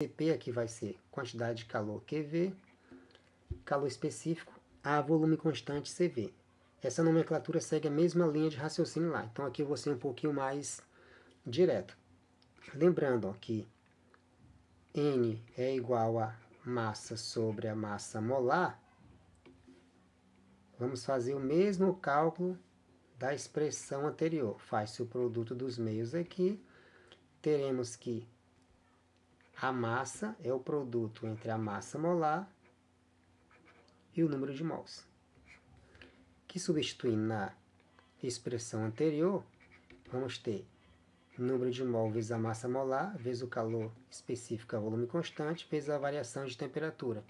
Cp aqui vai ser quantidade de calor QV, calor específico a volume constante CV. Essa nomenclatura segue a mesma linha de raciocínio lá. Então aqui eu vou ser um pouquinho mais direto. Lembrando ó, que N é igual a massa sobre a massa molar, vamos fazer o mesmo cálculo da expressão anterior. Faz-se o produto dos meios aqui. Teremos que a massa é o produto entre a massa molar e o número de mols. Que substituindo na expressão anterior, vamos ter número de mol vezes a massa molar, vezes o calor específico a volume constante, vezes a variação de temperatura.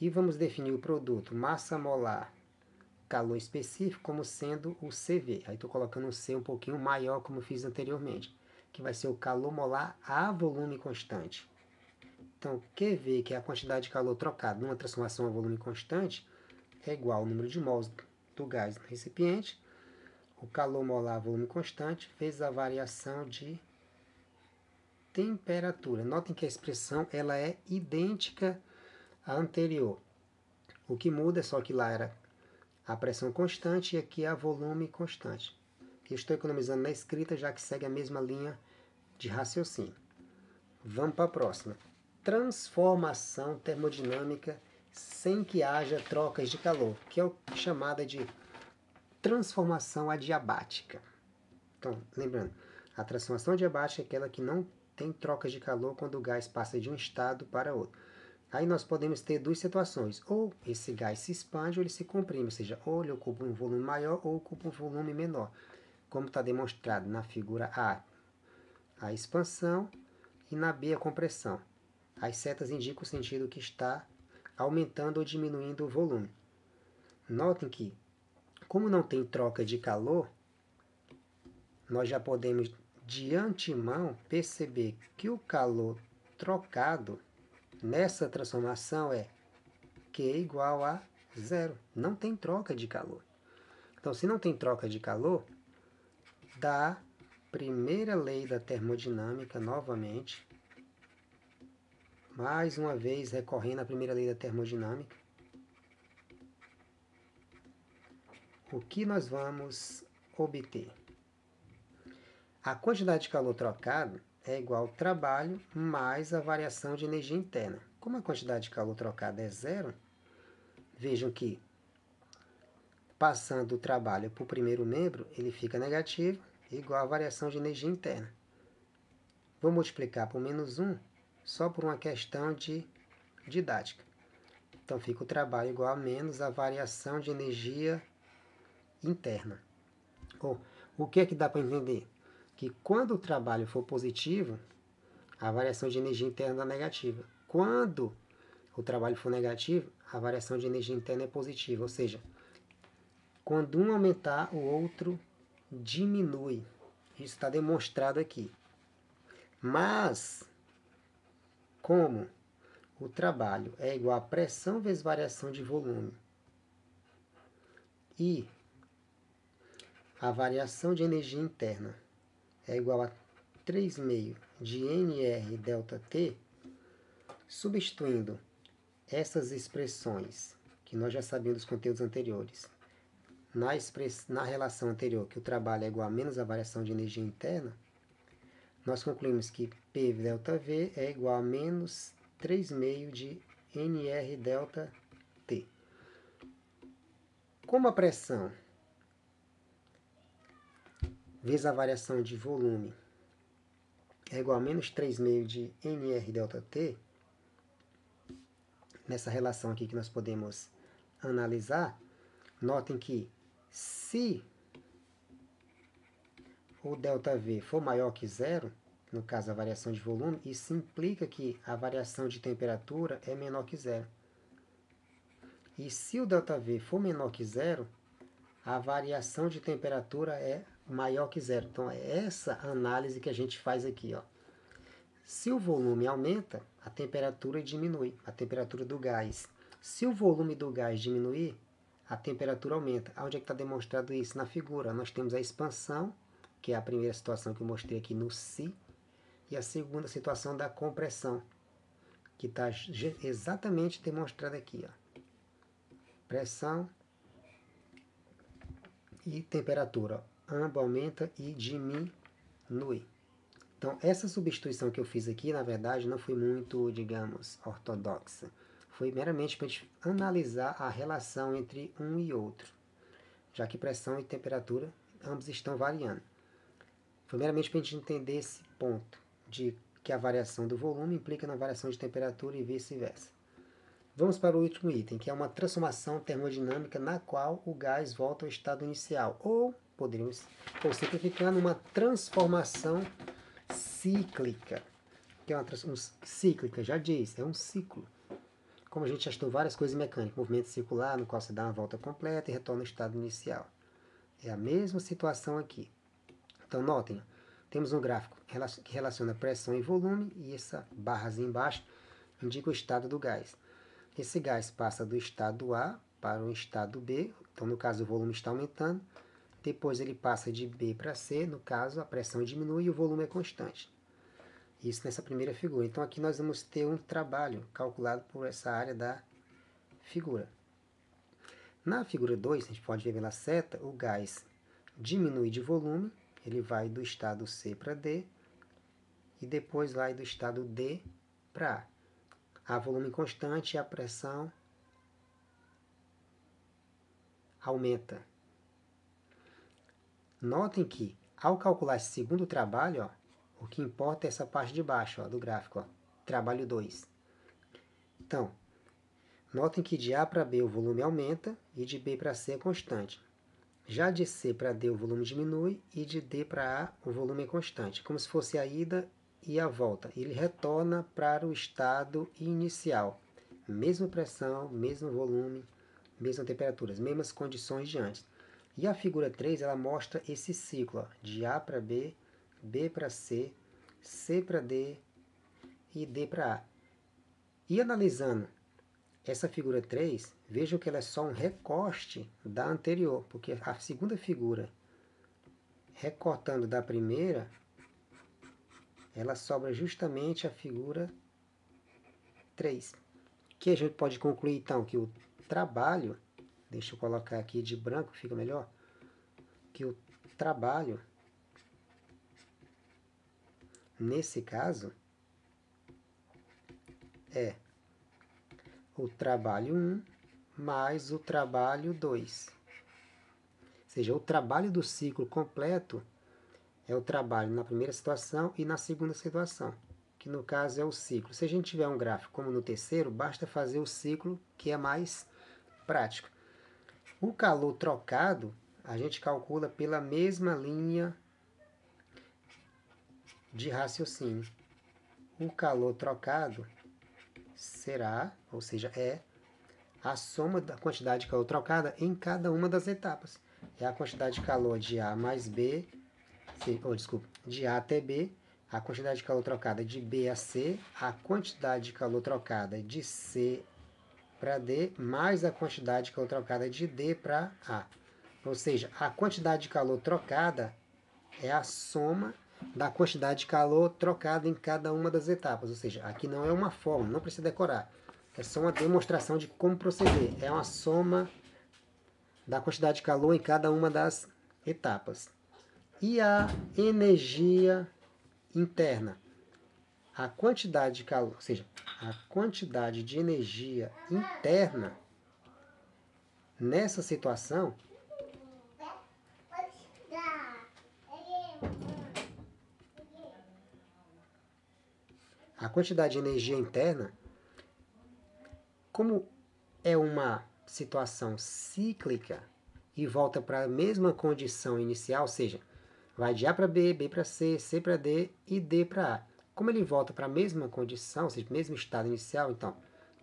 E vamos definir o produto massa molar, calor específico, como sendo o CV. Aí estou colocando um C um pouquinho maior, como eu fiz anteriormente, que vai ser o calor molar a volume constante. Então, QV, que é a quantidade de calor trocado numa transformação a volume constante, é igual ao número de mols do gás no recipiente, o calor molar a volume constante, vezes a variação de temperatura. Notem que a expressão ela é idêntica à anterior. O que muda é só que lá era a pressão constante e aqui é a volume constante. Eu estou economizando na escrita, já que segue a mesma linha de raciocínio. Vamos para a próxima. Transformação termodinâmica sem que haja trocas de calor, que é chamada de transformação adiabática. Então, lembrando, a transformação adiabática é aquela que não tem trocas de calor quando o gás passa de um estado para outro. Aí nós podemos ter duas situações, ou esse gás se expande ou ele se comprime, ou seja, ou ele ocupa um volume maior ou ocupa um volume menor, como está demonstrado na figura a expansão, e na B a compressão. As setas indicam o sentido que está aumentando ou diminuindo o volume. Notem que, como não tem troca de calor, nós já podemos de antemão perceber que o calor trocado nessa transformação é Q igual a zero. Não tem troca de calor. Então, se não tem troca de calor, da primeira lei da termodinâmica, novamente, mais uma vez recorrendo à primeira lei da termodinâmica, o que nós vamos obter? A quantidade de calor trocado é igual ao trabalho mais a variação de energia interna. Como a quantidade de calor trocado é zero, vejam que, passando o trabalho para o primeiro membro, ele fica negativo, igual à variação de energia interna. Vou multiplicar por menos 1, só por uma questão de didática. Então, fica o trabalho igual a menos a variação de energia interna. O que é que dá para entender? Que quando o trabalho for positivo, a variação de energia interna é negativa. Quando o trabalho for negativo, a variação de energia interna é positiva. Ou seja, quando um aumentar, o outro diminui. Isso está demonstrado aqui. Mas, como o trabalho é igual a pressão vezes variação de volume e a variação de energia interna é igual a 3,5 de nr delta T, substituindo essas expressões que nós já sabemos dos conteúdos anteriores, na relação anterior, que o trabalho é igual a menos a variação de energia interna, nós concluímos que P delta V é igual a menos 3,5 de nr delta T. Como a pressão vezes a variação de volume é igual a menos 3,5 de nr delta T, nessa relação aqui que nós podemos analisar, notem que se o ΔV for maior que zero, no caso a variação de volume, isso implica que a variação de temperatura é menor que zero. E se o ΔV for menor que zero, a variação de temperatura é maior que zero. Então é essa análise que a gente faz aqui. Ó. Se o volume aumenta, a temperatura diminui, a temperatura do gás. Se o volume do gás diminuir, a temperatura aumenta. Onde é que está demonstrado isso? Na figura. Nós temos a expansão, que é a primeira situação que eu mostrei aqui no Si, e a segunda situação da compressão. que está exatamente demonstrado aqui, ó. Pressão e temperatura, ó. Ambos aumenta e diminui. Então, essa substituição que eu fiz aqui, na verdade, não foi muito, digamos, ortodoxa. Foi meramente para a gente analisar a relação entre um e outro, já que pressão e temperatura ambos estão variando. Foi meramente para a gente entender esse ponto, de que a variação do volume implica na variação de temperatura e vice-versa. Vamos para o último item, que é uma transformação termodinâmica na qual o gás volta ao estado inicial, ou poderíamos simplificar numa transformação cíclica, que é uma transformação cíclica, já diz, é um ciclo. Como a gente já estudou várias coisas mecânicas, movimento circular, no qual você dá uma volta completa e retorna ao estado inicial. É a mesma situação aqui. Então, notem, temos um gráfico que relaciona pressão e volume, e essa barrazinha embaixo indica o estado do gás. Esse gás passa do estado A para o estado B, então no caso o volume está aumentando, depois ele passa de B para C, no caso a pressão diminui e o volume é constante. Isso nessa primeira figura. Então aqui nós vamos ter um trabalho calculado por essa área da figura. Na figura 2, a gente pode ver pela seta, o gás diminui de volume, ele vai do estado C para D, e depois vai do estado D para A. Há volume constante e a pressão aumenta. Notem que, ao calcular esse segundo trabalho, ó, o que importa é essa parte de baixo, ó, do gráfico, ó, trabalho 2. Então, notem que de A para B o volume aumenta e de B para C é constante. Já de C para D o volume diminui e de D para A o volume é constante, como se fosse a ida e a volta. Ele retorna para o estado inicial. Mesma pressão, mesmo volume, mesma temperatura, as mesmas condições de antes. E a figura 3 ela mostra esse ciclo, ó, de A para B, B para C, C para D e D para A. E analisando essa figura 3, vejam que ela é só um recorte da anterior, porque a segunda figura, recortando da primeira, ela sobra justamente a figura 3. Que a gente pode concluir, então, que o trabalho, deixa eu colocar aqui de branco, fica melhor, que o trabalho, nesse caso, é o trabalho 1 mais o trabalho 2. Ou seja, o trabalho do ciclo completo é o trabalho na primeira situação e na segunda situação, que no caso é o ciclo. Se a gente tiver um gráfico como no terceiro, basta fazer o ciclo, que é mais prático. O calor trocado, a gente calcula pela mesma linha de raciocínio. O calor trocado será, ou seja, é a soma da quantidade de calor trocada em cada uma das etapas. É a quantidade de calor de A mais B, de A até B, a quantidade de calor trocada de B a C, a quantidade de calor trocada de C para D, mais a quantidade de calor trocada de D para A. Ou seja, a quantidade de calor trocada é a soma da quantidade de calor trocada em cada uma das etapas. Ou seja, aqui não é uma fórmula, não precisa decorar. É só uma demonstração de como proceder. É uma soma da quantidade de calor em cada uma das etapas. E a energia interna? A quantidade de calor, ou seja, a quantidade de energia interna nessa situação como é uma situação cíclica e volta para a mesma condição inicial, ou seja, vai de A para B, B para C, C para D e D para A. Como ele volta para a mesma condição, ou seja, mesmo estado inicial, então,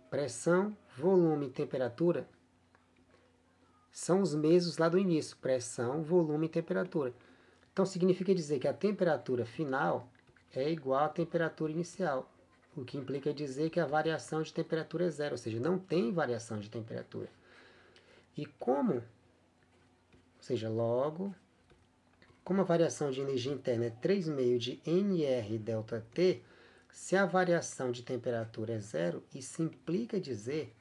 pressão, volume e temperatura são os mesmos lá do início. Pressão, volume e temperatura. Então, significa dizer que a temperatura final é igual à temperatura inicial, o que implica dizer que a variação de temperatura é zero, ou seja, não tem variação de temperatura. E como, logo, como a variação de energia interna é 3,5 de nR ΔT, Se a variação de temperatura é zero, isso implica dizer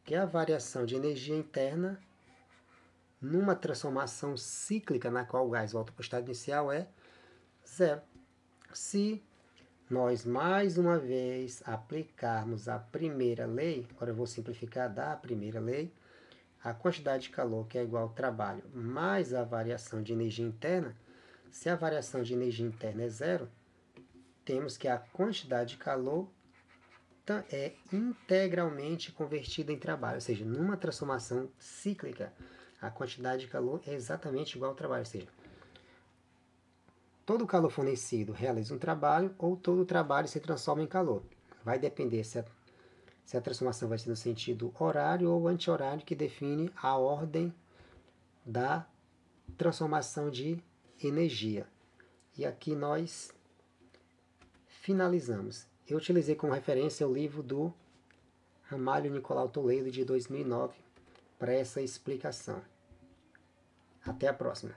que a variação de energia interna numa transformação cíclica na qual o gás volta para o estado inicial é zero. Se nós mais uma vez aplicarmos a primeira lei, agora eu vou simplificar da primeira lei, a quantidade de calor que é igual ao trabalho mais a variação de energia interna, se a variação de energia interna é zero, temos que a quantidade de calor é integralmente convertida em trabalho, ou seja, numa transformação cíclica, a quantidade de calor é exatamente igual ao trabalho, ou seja, todo o calor fornecido realiza um trabalho ou todo o trabalho se transforma em calor. Vai depender se a transformação vai ser no sentido horário ou anti-horário, que define a ordem da transformação de energia. E aqui nós finalizamos. Eu utilizei como referência o livro do Ramalho Nicolau Toledo, de 2009, para essa explicação. Até a próxima.